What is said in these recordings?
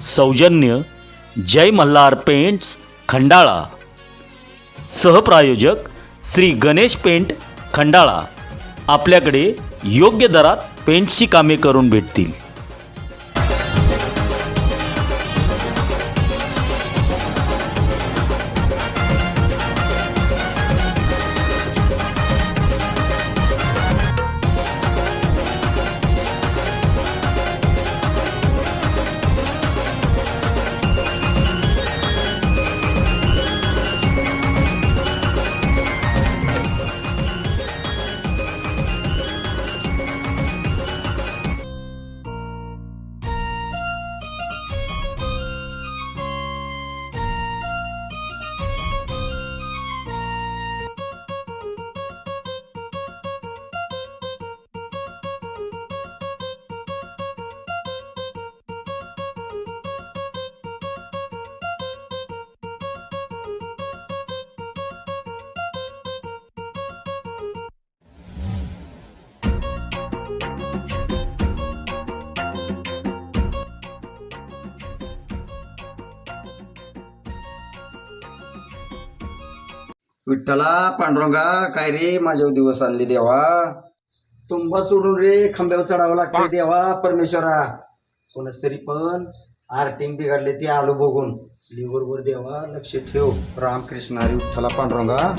सौजन्य जय Malhar paints Khandala, सहप्रायोजक Shri Ganesh paint Khandala. आपल्याकडे योग्य दरात पेंटची कामे करून भेटतील। विठ्ठला पांडुरंगा, काय रे माझ्यावर दिवस आणले देवा। तुंबा सोडून रे खांब्यावर चढावं लागतंय देवा परमेश्वरा। कोणच तरी पण आर्टिंग बिघडले ते आलो बघून। लिव्हरवर देवा लक्ष ठेव। रामकृष्ण हरी विठ्ठला पांडुरंगा।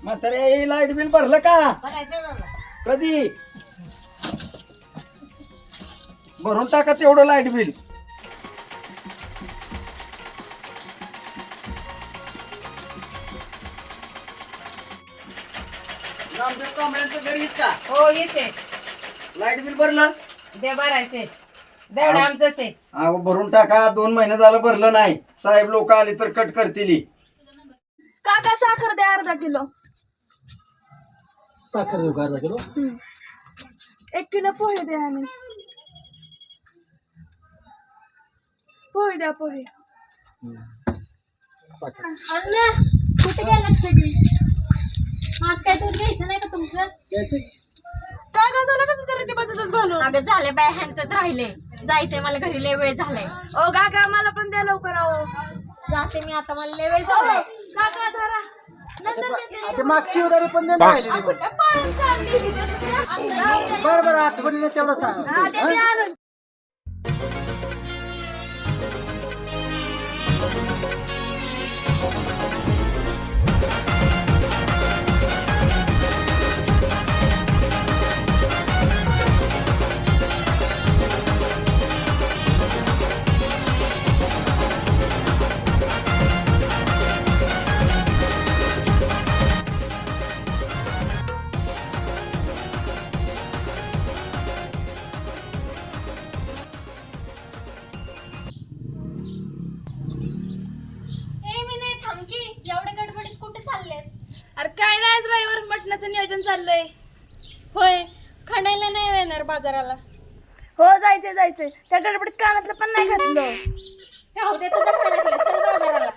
म्हातारे लाईट बिल भरलं का? कधी भरून टाका तेवढं लाईट बिल। रामदेव कांबळ्यांचं घरी आहेत का? हो येते। लाईट बिल भरलं? दे भरायचे, देवढं आमचंच आहे। अहो भरून टाका, 2 महिने झालं भरलं नाही। साहेब लोक आले तर कट करतील। काका साखर द्या अर्धा किलो। साखर देऊ का अर्धा किलो? 1 किलो पोहे द्या आणि पोहे द्या पोहे। अण्णा कुठे गेलात सगळी? आज काय दूध घ्यायचं नाही का तुमचं? काय काय झालं का तुझं रीती बसतच घालून? अगं झाले बाय ह्यांचंच राहिले। जायचंय मला घरी, लय वेळ झालाय। ओ काका मला पण द्या लवकर आहो। जाते मी आता, मला लय वेळ झालाय। काका धरा नंतर देते। ते मागची उदारी पण नाही राहिली. कुठं पळून चालली? बरं बरं आठवणीने तेवढं सांग. हा, देते आणून। एवढ्या गडबडीत कुठे चाललेस? अरे काय नाही, आज रविवार मटणाचं नियोजन चाललंय। होय, खणायला नाही येणार बाजाराला? हो जायचंय जायचंय। त्या गडबडीत कानातलं पण नाही घातलं। राहू दे तुझं खाण्यातलं, चल बाजाराला।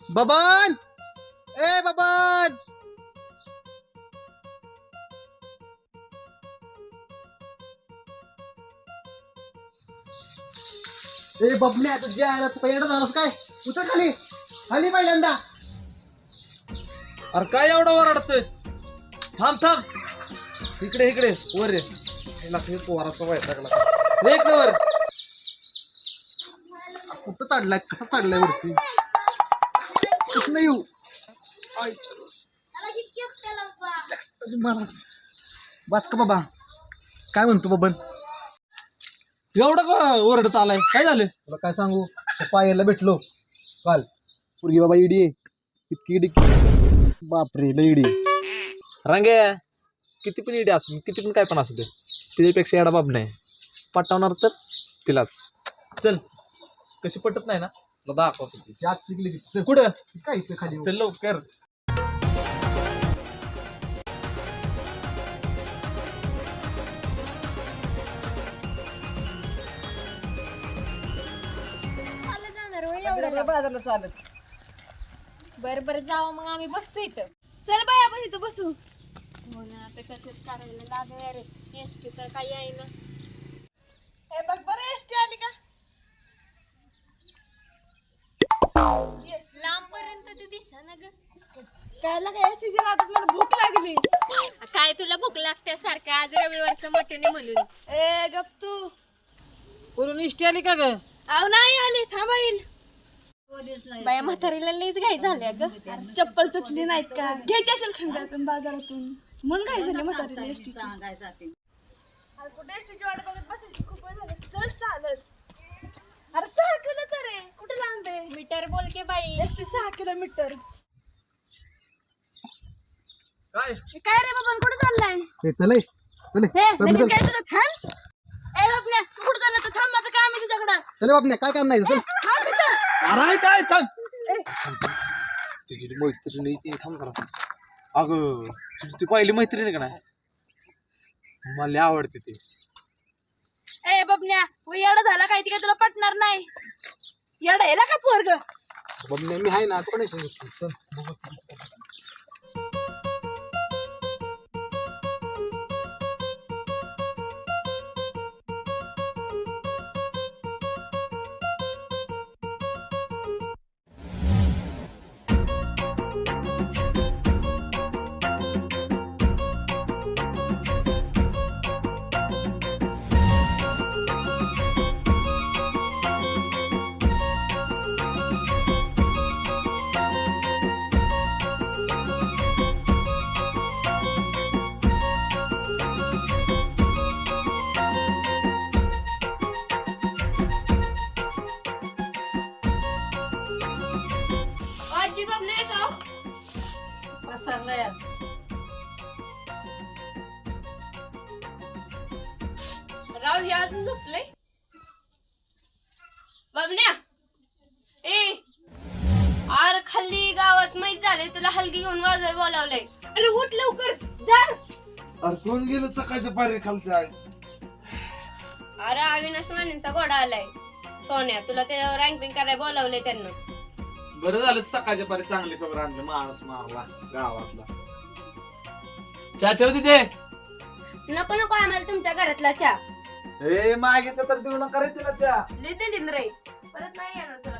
बबन, ए बबन, ए बबल्या तुझ्या आला पहिल्यांदा झालास काय? उतर खाली, खाली पहिल्यांदा। अरे काय एवढं ओरडतोय? थांब थांब, इकडे इकडे वर रे। पोराचा वाईट लागला एक वर। कुठं चढलाय? कसा चढलाय वरती? कुठं येऊ? मला बस का बाबा? काय म्हणतो बबन? एवढं ओरडत आलाय, काय झालं? तुला काय सांगू, पायाला भेटलो काल। पुरगी बाबा इडी आहे, इतकी इडी, बापरे लय इडी। रांगे किती पण इडी असू, किती पण काय पण असू दे, तिच्यापेक्षा एडा बाब नाही, पटवणार तर तिलाच। चल कशी पटत नाही ना तुला दाखवतो ती. जात शिकली की चल कुठं काय इथं खाली चल लवकर. मला जाणार होय एवढं बाजारला चालत बरं बरं जावं मग आम्ही बसतो इथं. चल बाई आपण इथं बसू. हो ना आता कसंच करायला लागलं रे एसटी तर काही आहे ना. हे बघ बरं एसटी आली का? लांब पर्यंत ते दिसा ना ग. कायला काय एसटीच्या नादात मला भूक लागली. काय तुला भूक लागते सारखं आज रविवारचं मटण म्हणून. ए गप तू. वरून इष्टी आली का ग? आव नाही आली थांबा येईल. बाया म्हातारीला लईच घाई झाल्या ग. चप्पल तुटली नाहीत का? घ्यायची असेल खंडातून बाजारातून म्हणून काय झाली म्हातारीला एसटीची. आज कुठे एसटीची वाट बघत बसायची खूप वेळ झाला. चल चालत. अरे 6 किलोमीटर आहे कुठे लांब आहे? मीटर बोल के बाई. ST 6 kilometre. काय काय रे बाबा कुठे चाललाय? हे चल चल हे नवीन काय तुझं थांब. ए बाबा तू कुठे चालला? तू थांब माझं काम आहे तुझ्याकडं. चल बापने काय काम नाही चल. थांब इथं. अरे काय थांब. तुझी मैत्रीण आहे ती थांब जरा. अगं तुझी ती पहिली मैत्रीण आहे का नाही मला लय आवडते ती. ए बबन्या येडा झाला काय ती काय तुला पटणार नाही. येडा याला का पोरग? बापने मी आहे ना तू पण चल. आजी बाप नाही का? सांगला यार राव हे अजून झोपले. बबन्या ए आर खाली गावात माहित झाले तुला हलकी घेऊन वाजवाय बोलावलंय. अरे उठ लवकर जा. अरे कोण गेलं सकाळच्या पारी खालच्या? अरे अविनाश मानेंचा घोडा आलाय. सोन्या तुला ते रँकिंग करायला बोलावलंय त्यांना. बरं झालं सकाळच्या पारी चांगली खबर आणलं माणूस मारला गावातला. चहा ठेव तिथे. नको नको आम्हाला तुमच्या घरातला चहा. हे मागितलं तर देऊ नका रे तिला चहा. दिलींद्र परत नाही येणार तुला.